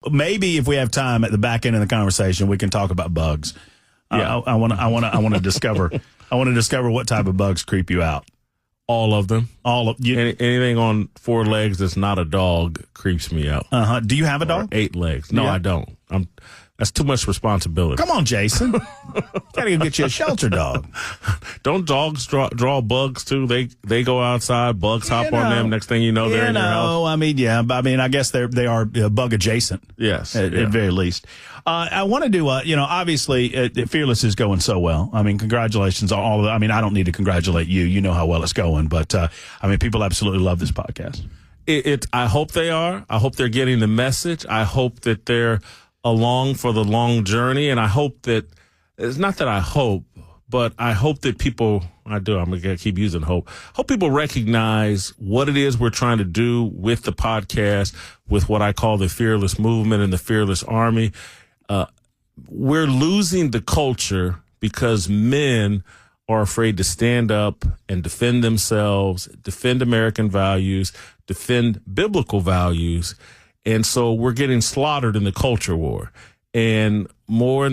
Maybe if we have time at the back end of the conversation, we can talk about bugs. Yeah. I want to discover. I want to discover what type of bugs creep you out. All of them. All of you. Anything on 4 legs that's not a dog creeps me out. Do you have a dog? Or 8 legs. No, Yeah. I don't. That's too much responsibility. Come on, Jason. Gotta go get you a shelter dog. Don't dogs draw bugs too? They go outside, bugs hop on them. Next thing you know, they're in your house. I guess they are bug adjacent. Yes, at very least. I want to do obviously Fearless is going so well. I mean, congratulations on all of that. I mean, I don't need to congratulate you. You know how well it's going, but people absolutely love this podcast. I hope they are. I hope they're getting the message. I hope that they're along for the long journey, and I hope that it's not that I hope, but I hope that people. I'm going to keep using hope. Hope people recognize what it is we're trying to do with the podcast, with what I call the Fearless Movement and the Fearless Army. We're losing the culture because men are afraid to stand up and defend themselves, defend American values, defend biblical values. And so we're getting slaughtered in the culture war. And more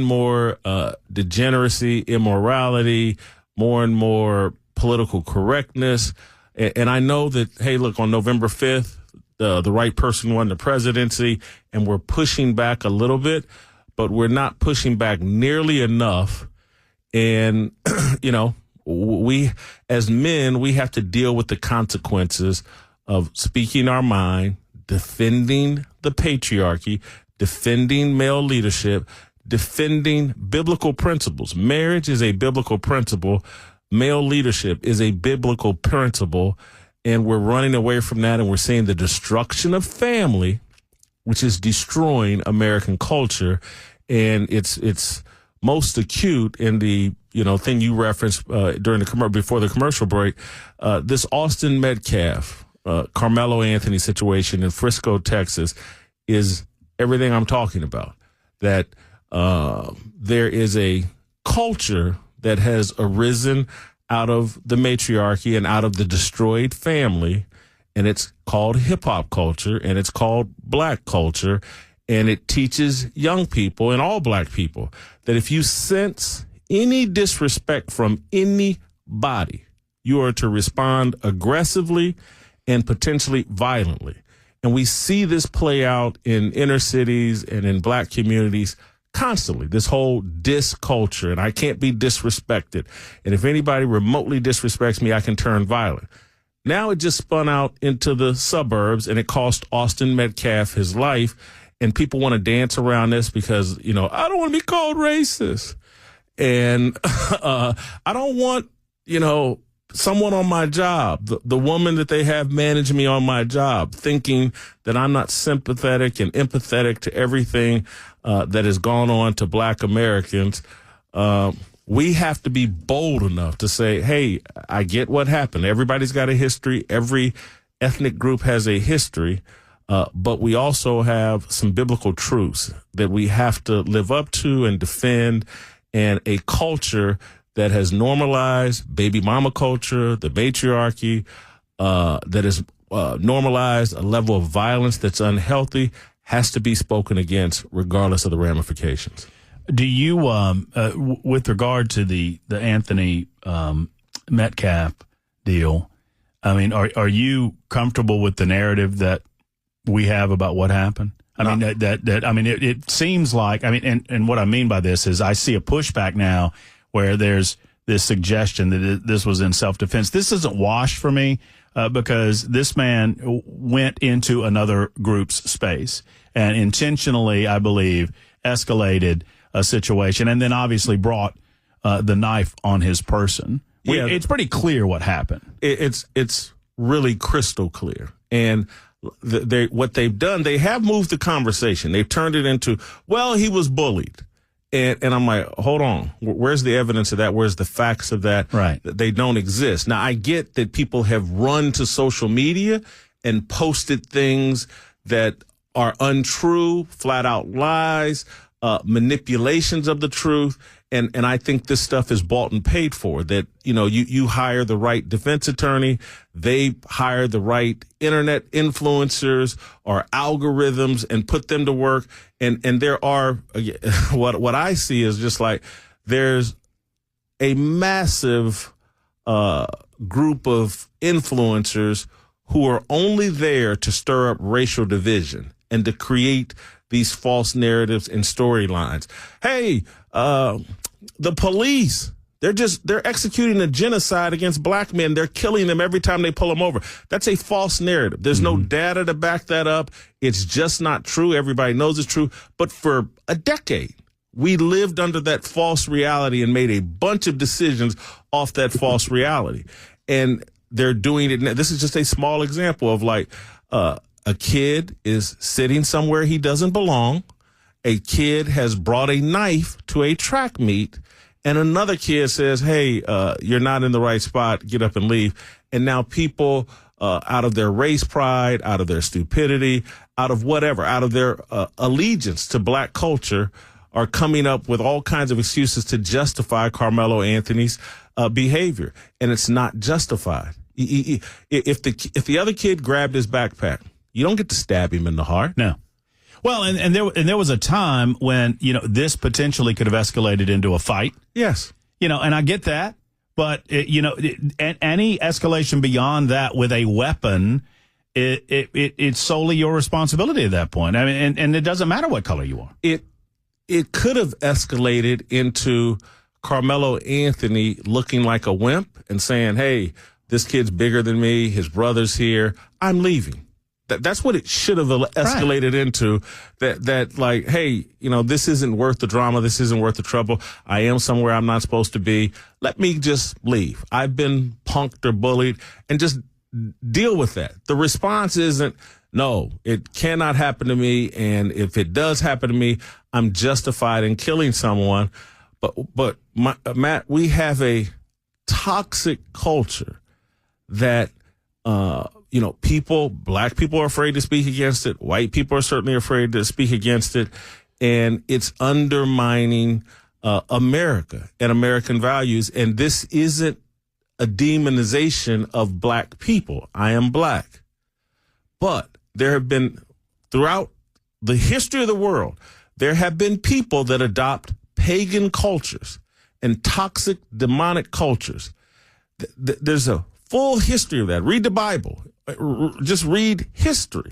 degeneracy, immorality, more and more political correctness. And I know that, hey, look, on November 5th, the right person won the presidency, and we're pushing back a little bit, but we're not pushing back nearly enough. And, we, as men, we have to deal with the consequences of speaking our mind, defending the patriarchy, defending male leadership, defending biblical principles. Marriage is a biblical principle. Male leadership is a biblical principle. And we're running away from that, and we're seeing the destruction of family, which is destroying American culture. And it's most acute in the thing you referenced during before the commercial break. This Austin Metcalf, Carmelo Anthony situation in Frisco, Texas, is everything I'm talking about. That there is a culture that has arisen out of the matriarchy and out of the destroyed family, and it's called hip-hop culture, and it's called black culture, and it teaches young people and all black people that if you sense any disrespect from anybody, you are to respond aggressively and potentially violently. And we see this play out in inner cities and in black communities constantly, this whole diss culture, and I can't be disrespected. And if anybody remotely disrespects me, I can turn violent. Now it just spun out into the suburbs, and it cost Austin Metcalf his life. And people want to dance around this because, I don't want to be called racist. And I don't want, someone on my job, the woman that they have manage me on my job, thinking that I'm not sympathetic and empathetic to everything that has gone on to black Americans. We have to be bold enough to say, hey, I get what happened. Everybody's got a history. Every ethnic group has a history. But we also have some biblical truths that we have to live up to and defend, and a culture that has normalized baby mama culture, the matriarchy, that has normalized a level of violence that's unhealthy, has to be spoken against regardless of the ramifications. Do you, with regard to the Anthony Metcalf deal, I mean, are you comfortable with the narrative that we have about what happened? It seems like, and what I mean by this is I see a pushback now where there's this suggestion that this was in self-defense. This isn't washed for me because this man went into another group's space and intentionally, I believe, escalated a situation and then obviously brought the knife on his person. It's pretty clear what happened. It's really crystal clear. And what they've done, they have moved the conversation. They've turned it into, well, he was bullied. And I'm like, hold on. Where's the evidence of that? Where's the facts of that? Right. They don't exist. Now, I get that people have run to social media and posted things that are untrue, flat out lies, manipulations of the truth. And I think this stuff is bought and paid for, that, you hire the right defense attorney, they hire the right internet influencers or algorithms and put them to work. And there are, what I see is just like, there's a massive group of influencers who are only there to stir up racial division and to create these false narratives and storylines. Hey, the police, they're executing a genocide against black men. They're killing them every time they pull them over. That's a false narrative. There's no data to back that up. It's just not true. Everybody knows it's true. But for a decade, we lived under that false reality and made a bunch of decisions off that false reality. And they're doing it now. This is just a small example of like, a kid is sitting somewhere he doesn't belong. A kid has brought a knife to a track meet, and another kid says, hey, you're not in the right spot, get up and leave. And now people, out of their race pride, out of their stupidity, out of whatever, out of their allegiance to black culture, are coming up with all kinds of excuses to justify Carmelo Anthony's behavior. And it's not justified. If the other kid grabbed his backpack, you don't get to stab him in the heart. No. Well, and there was a time when, this potentially could have escalated into a fight. Yes. And I get that. But, any escalation beyond that with a weapon, it's solely your responsibility at that point. I mean, and it doesn't matter what color you are. It could have escalated into Carmelo Anthony looking like a wimp and saying, hey, this kid's bigger than me. His brother's here. I'm leaving. That's what it should have escalated into. That like, hey, this isn't worth the drama. This isn't worth the trouble. I am somewhere I'm not supposed to be. Let me just leave. I've been punked or bullied, and just deal with that. The response isn't, no, it cannot happen to me. And if it does happen to me, I'm justified in killing someone. But Matt, we have a toxic culture that, black people are afraid to speak against it. White people are certainly afraid to speak against it. And it's undermining America and American values. And this isn't a demonization of black people. I am black. But there have been, throughout the history of the world, there have been people that adopt pagan cultures and toxic demonic cultures. There's a full history of that. Read the Bible. Just read history.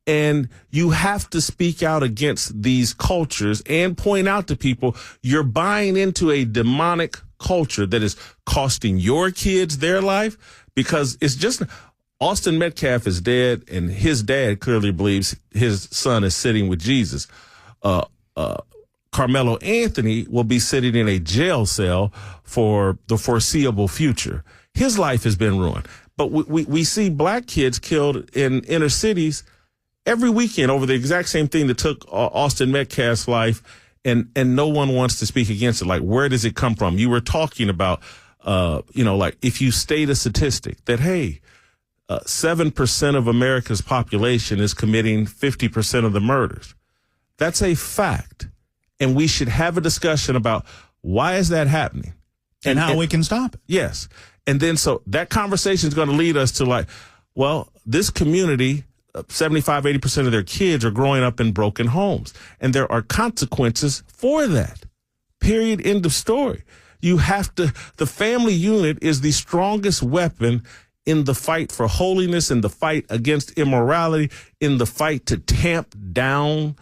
And you have to speak out against these cultures and point out to people you're buying into a demonic culture that is costing your kids their life, because it's just, Austin Metcalf is dead, and his dad clearly believes his son is sitting with Jesus. Carmelo Anthony will be sitting in a jail cell for the foreseeable future. His life has been ruined. But we see black kids killed in inner cities every weekend over the exact same thing that took Austin Metcalf's life, and no one wants to speak against it. Like, where does it come from? You were talking about, like if you state a statistic that, hey, 7% of America's population is committing 50% of the murders. That's a fact. And we should have a discussion about why is that happening? And how we can stop it. Yes. And then so that conversation is going to lead us to like, well, this community, 75, 80% of their kids are growing up in broken homes. And there are consequences for that. Period. End of story. You have to, the family unit is the strongest weapon in the fight for holiness, in the fight against immorality, in the fight to tamp down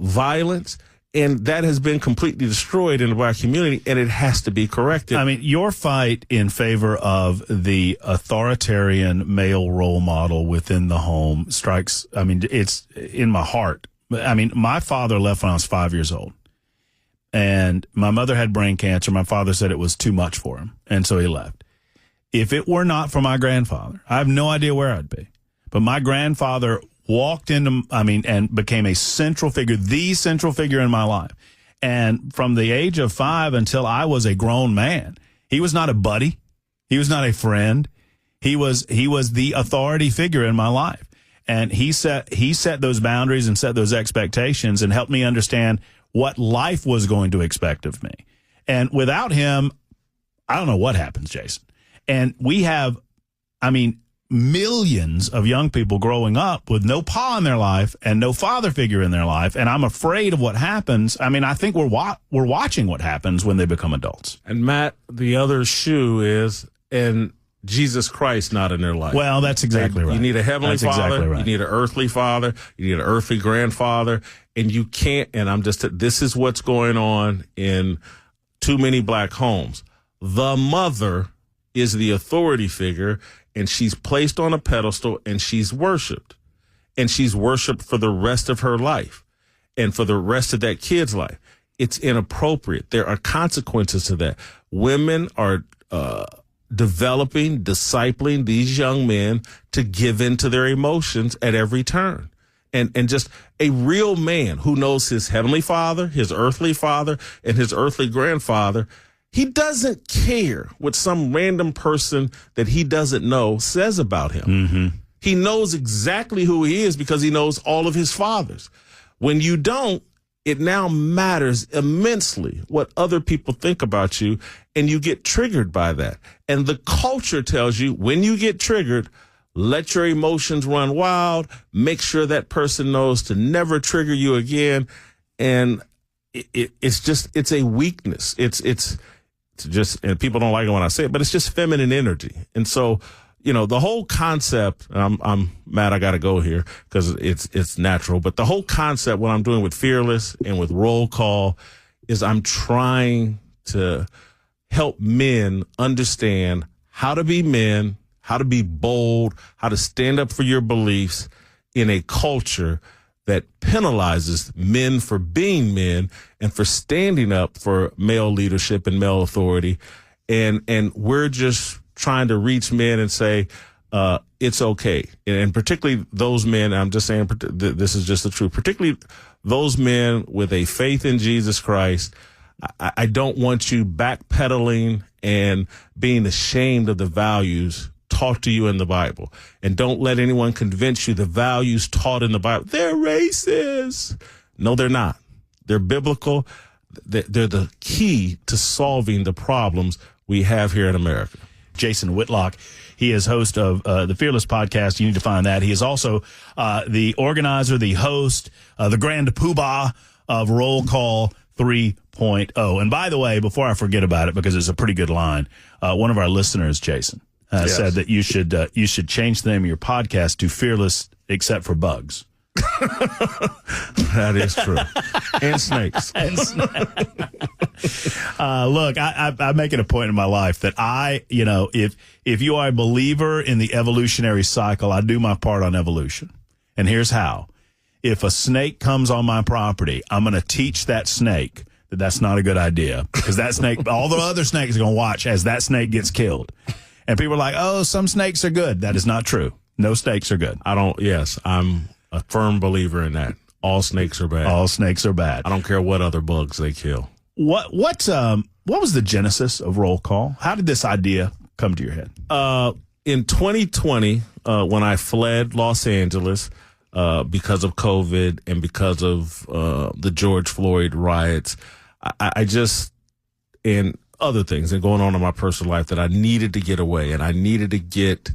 violence. And that has been completely destroyed in the black community, and it has to be corrected. I mean, your fight in favor of the authoritarian male role model within the home strikes, I mean, it's in my heart. I mean, my father left when I was 5 years old, and my mother had brain cancer. My father said it was too much for him, and so he left. If it were not for my grandfather, I have no idea where I'd be. But my grandfather walked into, and became a central figure, the central figure in my life. And from the age of 5 until I was a grown man, he was not a buddy. He was not a friend. He was the authority figure in my life. And he set those boundaries and set those expectations and helped me understand what life was going to expect of me. And without him, I don't know what happens, Jason. And we have, millions of young people growing up with no pa in their life and no father figure in their life. And I'm afraid of what happens. I think we're watching what happens when they become adults. And Matt, the other shoe is, and Jesus Christ not in their life. Well, that's exactly right. You need a heavenly father. Exactly right. You need an earthly father. You need an earthly grandfather. And you can't, and this is what's going on in too many black homes. The mother is the authority figure, and she's placed on a pedestal, and she's worshiped. And she's worshiped for the rest of her life and for the rest of that kid's life. It's inappropriate. There are consequences to that. Women are developing, discipling these young men to give in to their emotions at every turn. And just a real man who knows his heavenly father, his earthly father, and his earthly grandfather, he doesn't care what some random person that he doesn't know says about him. Mm-hmm. He knows exactly who he is because he knows all of his fathers. When you don't, it now matters immensely what other people think about you, and you get triggered by that. And the culture tells you when you get triggered, let your emotions run wild, make sure that person knows to never trigger you again. And it's a weakness. It's just, and people don't like it when I say it, but it's just feminine energy. And so, the whole concept, I'm mad I got to go here because it's natural, but the whole concept, what I'm doing with Fearless and with Roll Call is I'm trying to help men understand how to be men, how to be bold, how to stand up for your beliefs in a culture that penalizes men for being men and for standing up for male leadership and male authority. And we're just trying to reach men and say, it's okay. And particularly those men, I'm just saying, this is just the truth, particularly those men with a faith in Jesus Christ. I don't want you backpedaling and being ashamed of the values taught to you in the Bible. And don't let anyone convince you the values taught in the Bible, they're racist. No, they're not. They're biblical. They're the key to solving the problems we have here in America. Jason Whitlock, he is host of the Fearless podcast. You need to find that. He is also the organizer, the host, the grand poobah of Roll Call 3.0. And by the way, before I forget about it, because it's a pretty good line, one of our listeners, Jason, Yes. said that you should change the name of your podcast to Fearless Except for Bugs. That is true. And snakes. Look, I make it a point in my life that if you are a believer in the evolutionary cycle, I do my part on evolution. And here's how. If a snake comes on my property, I'm going to teach that snake that that's not a good idea, because that snake, all the other snakes are going to watch as that snake gets killed. And people are like, oh, some snakes are good. That is not true. No snakes are good. I'm a firm believer in that. All snakes are bad. All snakes are bad. I don't care what other bugs they kill. What was the genesis of Roll Call? How did this idea come to your head? In 2020, when I fled Los Angeles because of COVID and because of the George Floyd riots, I just, and other things and going on in my personal life, that I needed to get away, and I needed to get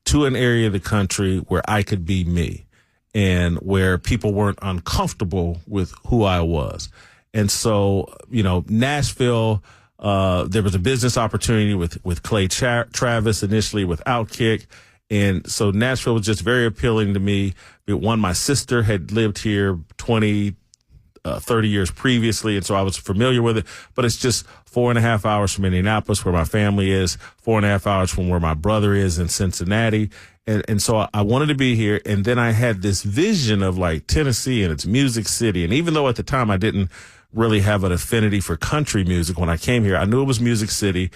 to an area of the country where I could be me and where people weren't uncomfortable with who I was. And so, Nashville, there was a business opportunity with Clay Travis, initially with Outkick. And so Nashville was just very appealing to me. One, my sister had lived here 30 years previously, and so I was familiar with it. But it's just 4.5 hours from Indianapolis, where my family is, 4.5 hours from where my brother is in Cincinnati. And so I wanted to be here. And then I had this vision of like Tennessee and its music city. And even though at the time I didn't really have an affinity for country music when I came here, I knew it was Music City.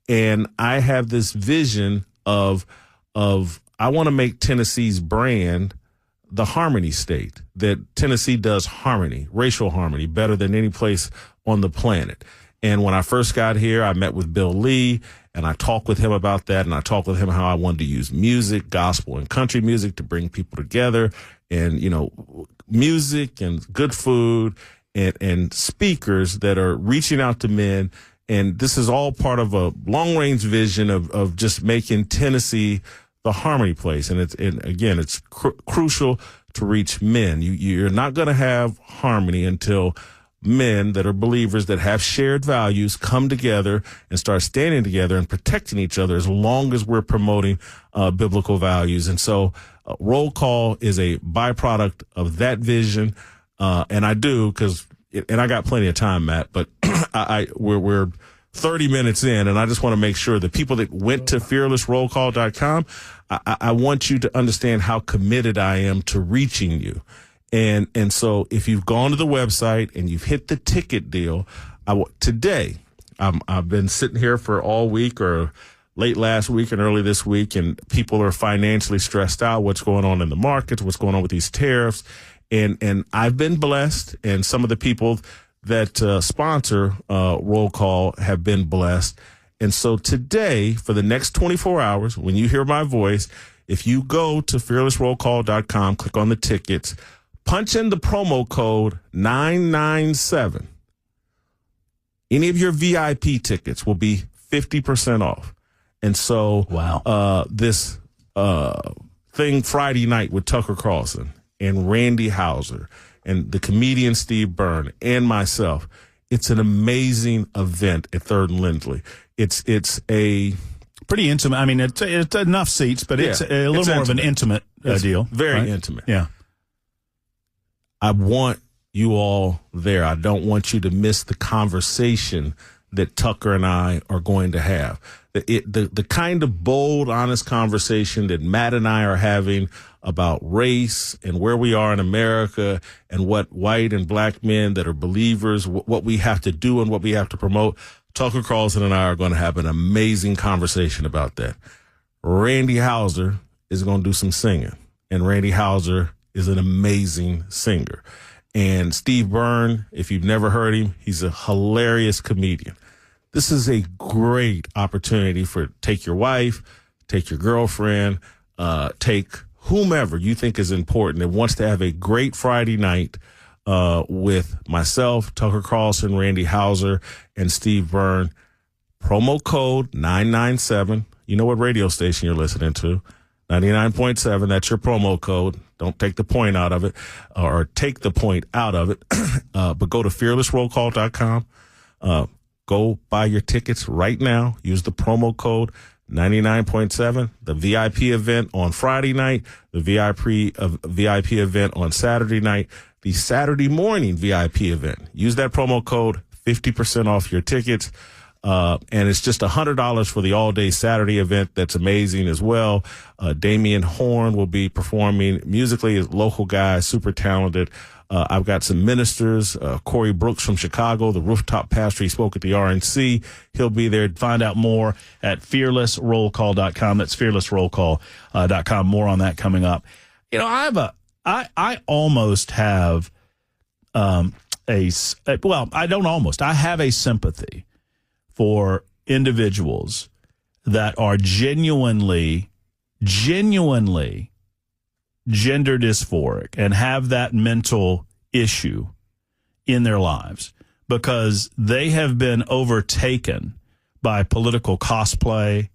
And I have this vision of I want to make Tennessee's brand the harmony state, that Tennessee does harmony, racial harmony, better than any place on the planet. And when I first got here, I met with Bill Lee, and I talked with him about that, and I talked with him how I wanted to use music, gospel, and country music to bring people together, and, music and good food and speakers that are reaching out to men. And this is all part of a long range vision of just making Tennessee the harmony place. And it's crucial to reach men. You're not going to have harmony until men that are believers that have shared values come together and start standing together and protecting each other as long as we're promoting biblical values. And so Roll Call is a byproduct of that vision. And I do and I got plenty of time, Matt, but we're 30 minutes in, and I just want to make sure the people that went to fearlessrollcall.com, I want you to understand how committed I am to reaching you. And so if you've gone to the website and you've hit the ticket deal, today, I've been sitting here for all week or late last week and early this week, and people are financially stressed out. What's going on in the markets? What's going on with these tariffs? And I've been blessed, and some of the people that sponsor Roll Call have been blessed. And so today, for the next 24 hours, when you hear my voice, if you go to fearlessrollcall.com, click on the tickets, punch in the promo code 997. Any of your VIP tickets will be 50% off. And so this thing Friday night with Tucker Carlson and Randy Houser and the comedian Steve Byrne and myself, it's an amazing event at 3rd and Lindley. It's a pretty intimate. I mean, it's enough seats, but it's a little more of an intimate deal. Very right? intimate. Yeah. I want you all there. I don't want you to miss the conversation that Tucker and I are going to have. The kind of bold, honest conversation that Matt and I are having about race and where we are in America and what white and black men that are believers, what we have to do and what we have to promote. Tucker Carlson and I are going to have an amazing conversation about that. Randy Houser is going to do some singing, and Randy Houser is an amazing singer. And Steve Byrne, if you've never heard him, he's a hilarious comedian. This is a great opportunity for take your wife, take your girlfriend, take whomever you think is important and wants to have a great Friday night with myself, Tucker Carlson, Randy Houser, and Steve Byrne. Promo code 997. You know what radio station you're listening to. 99.7, that's your promo code. Don't take the point out of it, or take the point out of it. But go to fearlessrollcall.com. Go buy your tickets right now. Use the promo code 99.7. The VIP event on Friday night, the VIP event on Saturday night, the Saturday morning VIP event. Use that promo code, 50% off your tickets. And it's just $100 for the all-day Saturday event. That's amazing as well. Damian Horn will be performing musically, as local guy, super talented. I've got some ministers, Corey Brooks from Chicago, the rooftop pastor. He spoke at the RNC. He'll be there. Find out more at fearlessrollcall.com. That's fearlessrollcall.com. More on that coming up. You know, I almost have I have a sympathy for individuals that are genuinely gender dysphoric and have that mental issue in their lives because they have been overtaken by political cosplay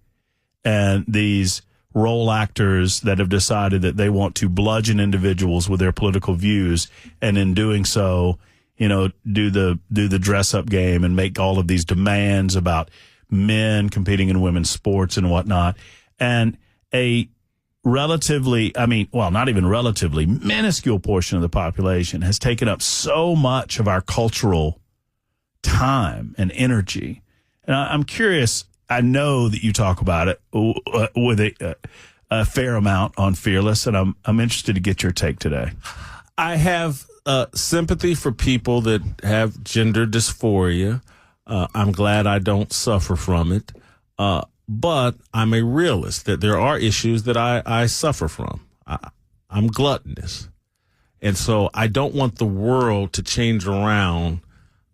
and these role actors that have decided that they want to bludgeon individuals with their political views, and in doing so, you know, do the dress up game and make all of these demands about men competing in women's sports and whatnot. And a relatively, not even relatively, minuscule portion of the population has taken up so much of our cultural time and energy. And I'm curious, I know that you talk about it with a fair amount on Fearless, and I'm interested to get your take today. I have sympathy for people that have gender dysphoria. I'm glad I don't suffer from it. But I'm a realist that there are issues that I suffer from. I'm gluttonous. And so I don't want the world to change around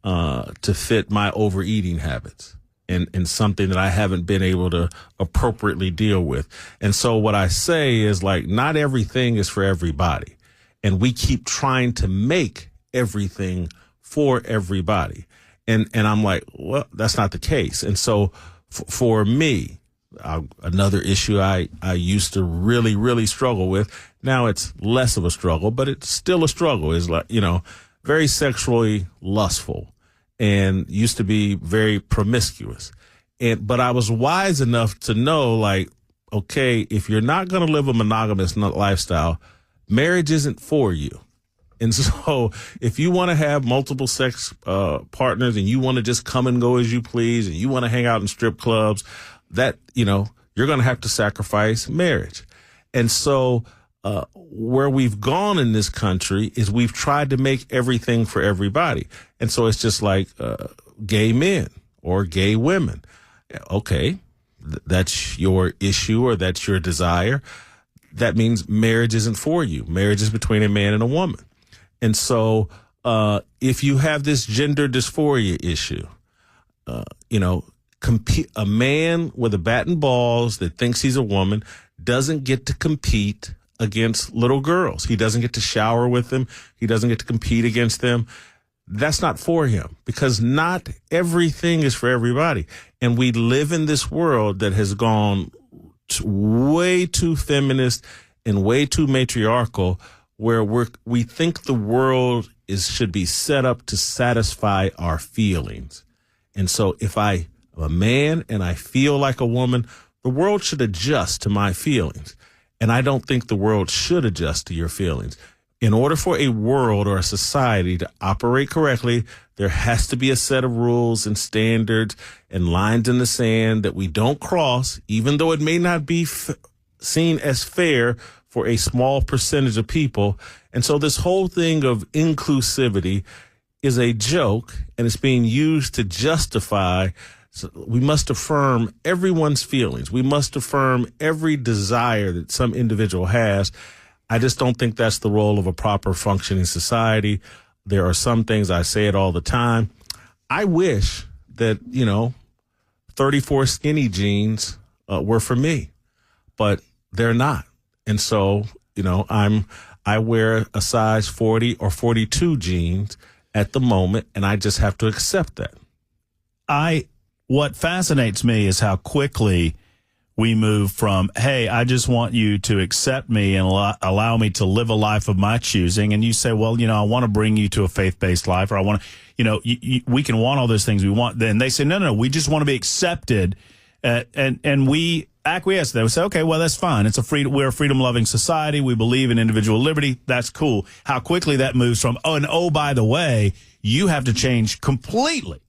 to fit my overeating habits and something that I haven't been able to appropriately deal with. And so what I say is, like, not everything is for everybody. And we keep trying to make everything for everybody. And I'm like, well, that's not the case. And so for me, another issue I used to really, really struggle with. Now it's less of a struggle, but it's still a struggle, is like, very sexually lustful and used to be very promiscuous. But I was wise enough to know, like, okay, if you're not going to live a monogamous lifestyle, marriage isn't for you. And so if you want to have multiple sex partners and you want to just come and go as you please and you want to hang out in strip clubs, that, you're going to have to sacrifice marriage. And so where we've gone in this country is we've tried to make everything for everybody. And so it's just like gay men or gay women. Okay, that's your issue or that's your desire. That means marriage isn't for you. Marriage is between a man and a woman. And so if you have this gender dysphoria issue, a man with a bat and balls that thinks he's a woman doesn't get to compete against little girls. He doesn't get to shower with them. He doesn't get to compete against them. That's not for him, because not everything is for everybody. And we live in this world that has gone way too feminist and way too matriarchal, where we think the world should be set up to satisfy our feelings. And so if I'm a man and I feel like a woman, the world should adjust to my feelings. And I don't think the world should adjust to your feelings. In order for a world or a society to operate correctly, there has to be a set of rules and standards and lines in the sand that we don't cross, even though it may not be seen as fair for a small percentage of people. And so this whole thing of inclusivity is a joke, and it's being used to justify. So we must affirm everyone's feelings. We must affirm every desire that some individual has. I just don't think that's the role of a proper functioning society. There are some things, I say it all the time. I wish that, 34 skinny jeans were for me, but they're not. And so, I wear a size 40 or 42 jeans at the moment, and I just have to accept that. What fascinates me is how quickly we move from, hey, I just want you to accept me and allow me to live a life of my choosing. And you say, well, I want to bring you to a faith-based life, or I want to, we can want all those things we want. Then they say, no, we just want to be accepted. And we acquiesce. They would say, okay, well, that's fine. We're a freedom-loving society. We believe in individual liberty. That's cool. How quickly that moves from, by the way, you have to change completely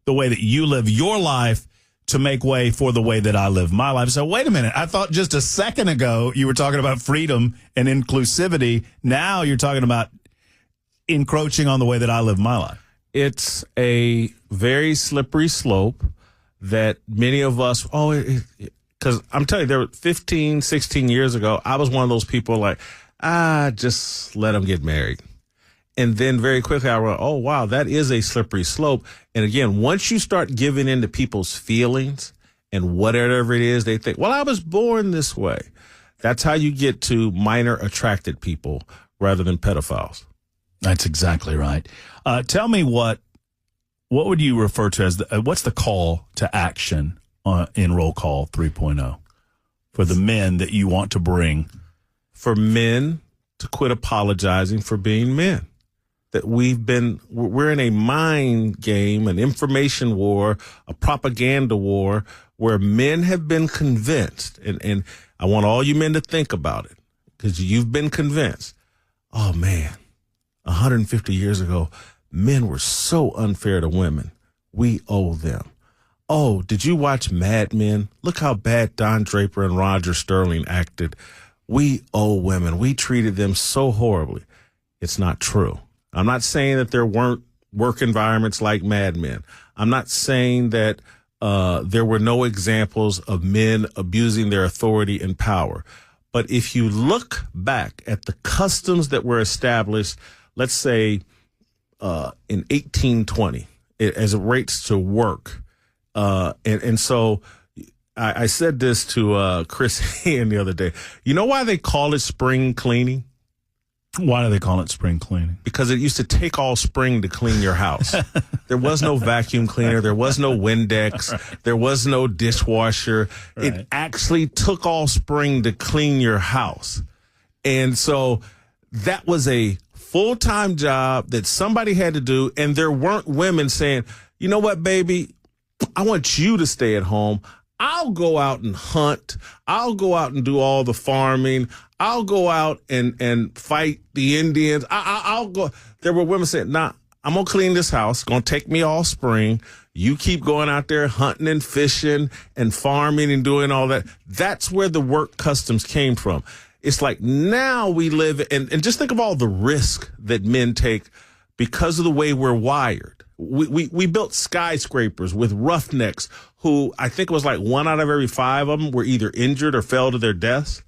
the way that you live your life to make way for the way that I live my life. So wait a minute. I thought just a second ago you were talking about freedom and inclusivity. Now you're talking about encroaching on the way that I live my life. It's a very slippery slope that many of us, because I'm telling you, there were 15, 16 years ago, I was one of those people like, just let them get married. And then very quickly I went, oh, wow, that is a slippery slope. And again, once you start giving in to people's feelings and whatever it is, they think, well, I was born this way. That's how you get to minor attracted people rather than pedophiles. That's exactly right. Tell me what would you refer to as what's the call to action in Roll Call 3.0 for the men that you want to bring? For men to quit apologizing for being men. That we're in a mind game, an information war, a propaganda war, where men have been convinced, and I want all you men to think about it, because you've been convinced, oh man, 150 years ago, men were so unfair to women. We owe them. Oh, did you watch Mad Men? Look how bad Don Draper and Roger Sterling acted. We owe women. We treated them so horribly. It's not true. I'm not saying that there weren't work environments like Mad Men. I'm not saying that there were no examples of men abusing their authority and power. But if you look back at the customs that were established, let's say in 1820, as it relates to work, and so I said this to Chris Hand the other day. You know why they call it spring cleaning? Why do they call it spring cleaning? Because it used to take all spring to clean your house. There was no vacuum cleaner. There was no Windex. There was no dishwasher. Right. It actually took all spring to clean your house. And so that was a full-time job that somebody had to do. And there weren't women saying, you know what, baby, I want you to stay at home. I'll go out and hunt. I'll go out and do all the farming. I'll go out and fight the Indians. I'll go. There were women saying, nah, I'm going to clean this house. It's going to take me all spring. You keep going out there hunting and fishing and farming and doing all that. That's where the work customs came from. It's like now we live, and just think of all the risk that men take because of the way we're wired. We built skyscrapers with roughnecks who I think it was like 1 out of every 5 of them were either injured or fell to their deaths.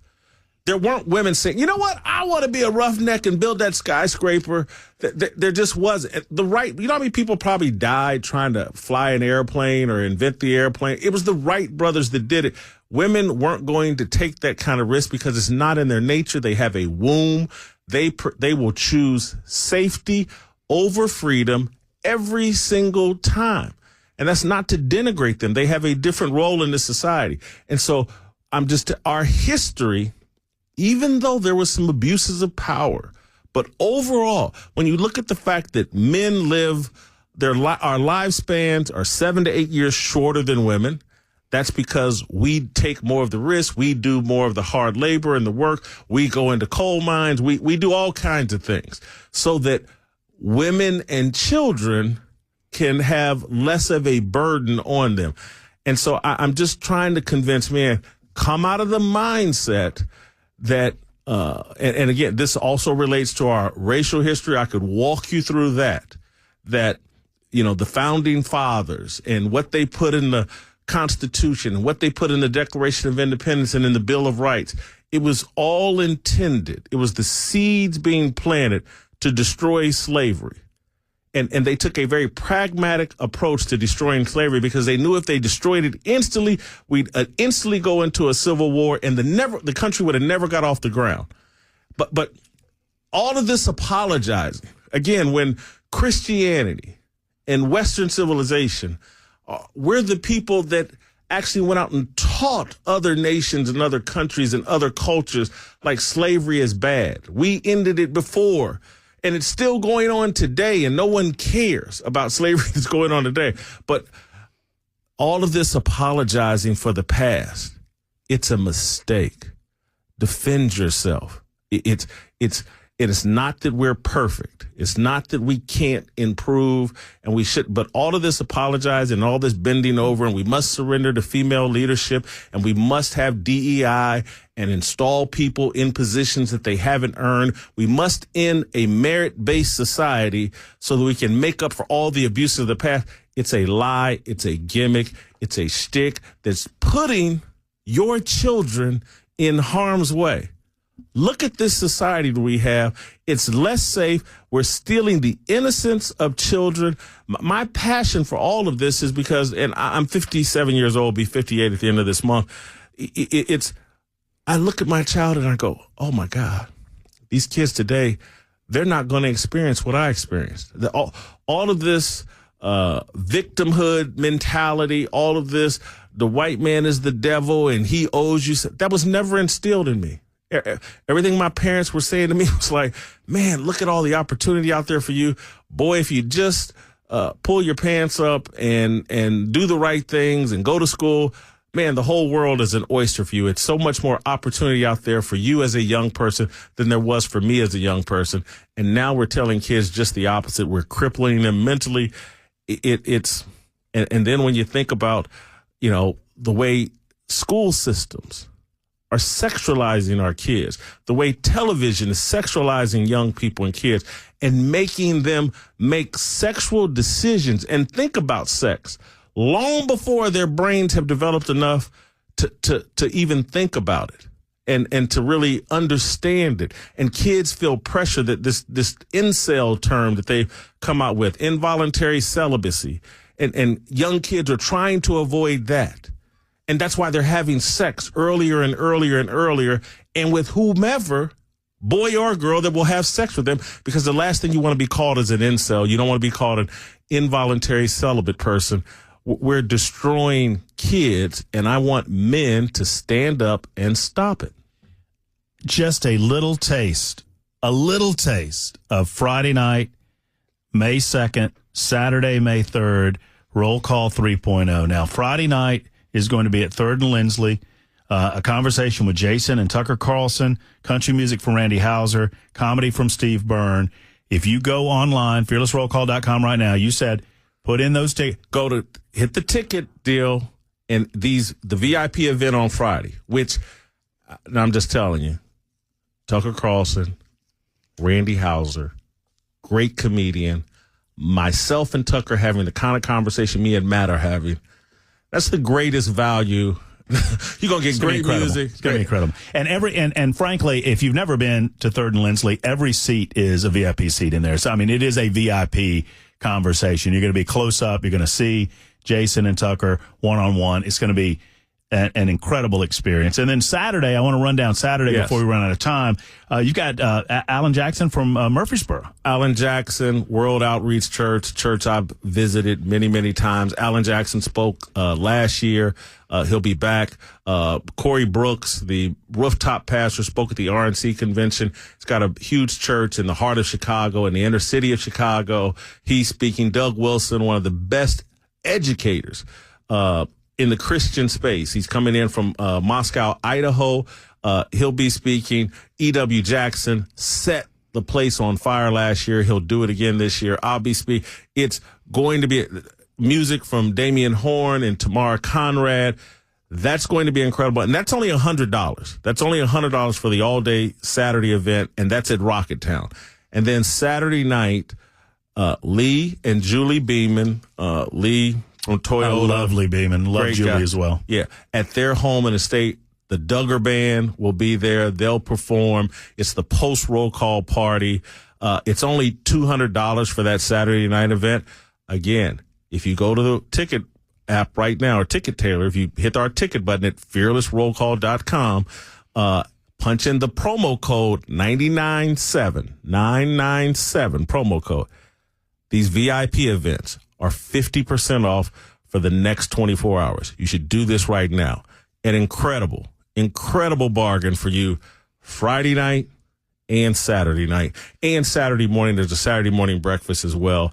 There weren't women saying, you know what, I want to be a roughneck and build that skyscraper. There just wasn't. You know how many people probably died trying to fly an airplane or invent the airplane? It was the Wright brothers that did it. Women weren't going to take that kind of risk because it's not in their nature. They have a womb. They will choose safety over freedom every single time. And that's not to denigrate them. They have a different role in this society. And so our history, even though there was some abuses of power, but overall, when you look at the fact that men live, our lifespans are 7 to 8 years shorter than women, that's because we take more of the risk. We do more of the hard labor and the work. We go into coal mines. We do all kinds of things so that women and children can have less of a burden on them. And so I'm just trying to convince men, come out of the mindset that, and again, this also relates to our racial history. I could walk you through that, the founding fathers and what they put in the Constitution and what they put in the Declaration of Independence and in the Bill of Rights. It was all intended. It was the seeds being planted to destroy slavery. And they took a very pragmatic approach to destroying slavery because they knew if they destroyed it instantly, we'd instantly go into a civil war and the country would have never got off the ground. But all of this apologizing, again, when Christianity and Western civilization, we're the people that actually went out and taught other nations and other countries and other cultures like slavery is bad. We ended it before. And it's still going on today, and no one cares about slavery that's going on today. But all of this apologizing for the past, it's a mistake. Defend yourself. It is not that we're perfect. It's not that we can't improve, and we should. But all of this apologizing and all this bending over, and we must surrender to female leadership, and we must have DEI and install people in positions that they haven't earned. We must end a merit-based society so that we can make up for all the abuse of the past. It's a lie. It's a gimmick. It's a shtick that's putting your children in harm's way. Look at this society that we have. It's less safe. We're stealing the innocence of children. My passion for all of this is because, and I'm 57 years old, be 58 at the end of this month. I look at my child and I go, oh my God, these kids today, they're not going to experience what I experienced. All of this victimhood mentality, all of this, the white man is the devil and he owes you. That was never instilled in me. Everything my parents were saying to me was like, man, look at all the opportunity out there for you. Boy, if you just pull your pants up and do the right things and go to school, man, the whole world is an oyster for you. It's so much more opportunity out there for you as a young person than there was for me as a young person. And now we're telling kids just the opposite. We're crippling them mentally. And then when you think about, the way school systems are sexualizing our kids, the way television is sexualizing young people and kids and making them make sexual decisions and think about sex long before their brains have developed enough to even think about it and to really understand it. And kids feel pressure that this incel term that they've come out with, involuntary celibacy, and young kids are trying to avoid that. And that's why they're having sex earlier and earlier and earlier and with whomever boy or girl, that will have sex with them, because the last thing you want to be called is an incel. You don't want to be called an involuntary celibate person. We're destroying kids, and I want men to stand up and stop it. Just a little taste of Friday night, May 2nd, Saturday, May 3rd, Roll Call 3.0. Now, Friday night is going to be at 3rd and Lindsley, a conversation with Jason and Tucker Carlson, country music from Randy Houser, comedy from Steve Byrne. If you go online, fearlessrollcall.com right now, you said, put in those tickets. Go to hit the ticket deal and the VIP event on Friday, which I'm just telling you, Tucker Carlson, Randy Houser, great comedian, myself and Tucker having the kind of conversation me and Matt are having. That's the greatest value. You're going to get great music. It's going to be incredible. And frankly, if you've never been to 3rd and Lindsley, every seat is a VIP seat in there. So, I mean, it is a VIP conversation. You're going to be close up. You're going to see Jason and Tucker one-on-one. It's going to be an incredible experience. And then Saturday, I want to run down Saturday before we run out of time. You've got Alan Jackson from Murfreesboro. Alan Jackson, World Outreach Church I've visited many, many times. Alan Jackson spoke last year. He'll be back. Corey Brooks, the rooftop pastor, spoke at the RNC convention. He's got a huge church in the heart of Chicago, in the inner city of Chicago. He's speaking. Doug Wilson, one of the best educators in the Christian space. He's coming in from Moscow, Idaho. He'll be speaking. E.W. Jackson set the place on fire last year. He'll do it again this year. I'll be speaking. It's going to be music from Damian Horn and Tamara Conrad. That's going to be incredible. And that's only $100. That's only $100 for the all-day Saturday event, and that's at Rocketown. And then Saturday night, Lee and Julie Beeman, Lee from Toyota. Lovely Beeman. Love Julie guy as well. Yeah. At their home in the state, the Duggar Band will be there. They'll perform. It's the post-roll call party. It's only $200 for that Saturday night event. Again, if you go to the ticket app right now, or Ticket Tailor, if you hit our ticket button at fearlessrollcall.com, punch in the promo code 997 promo code. These VIP events are 50% off for the next 24 hours. You should do this right now. An incredible bargain for you Friday night and Saturday night. And Saturday morning, there's a Saturday morning breakfast as well.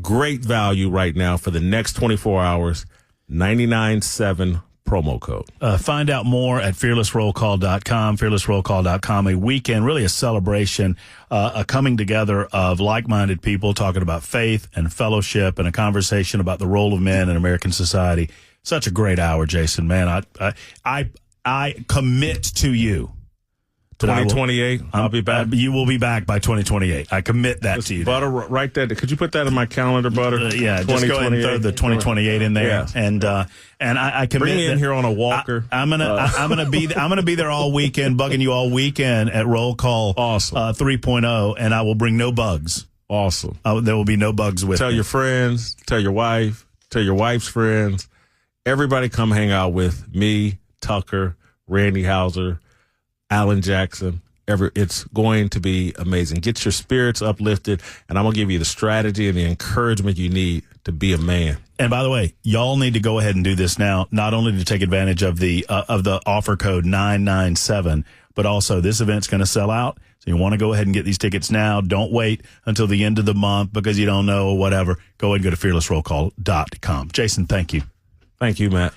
Great value right now for the next 24 hours, 997 promo code. Find out more at fearlessrollcall.com, fearlessrollcall.com. A weekend, really a celebration, a coming together of like-minded people talking about faith and fellowship and a conversation about the role of men in American society. Such a great hour, Jason, man. I commit to you. 2028, I'll be back. You will be back by 2028. I commit that to you. Butter, write that. Could you put that in my calendar, Butter? Yeah, just go ahead and throw the 2028 in there. Yeah. And I commit. Bring me in here on a walker. I'm gonna be there all weekend, bugging you all weekend at Roll Call. Awesome. 3.0, and I will bring no bugs. Awesome. There will be no bugs with. Tell your friends. Tell your wife. Tell your wife's friends. Everybody, come hang out with me, Tucker, Randy Houser, Alan Jackson. It's going to be amazing. Get your spirits uplifted, and I'm going to give you the strategy and the encouragement you need to be a man. And by the way, y'all need to go ahead and do this now, not only to take advantage of the offer code 997, but also this event's going to sell out. So you want to go ahead and get these tickets now. Don't wait until the end of the month because you don't know or whatever. Go ahead and go to fearlessrollcall.com. Jason, thank you. Thank you, Matt.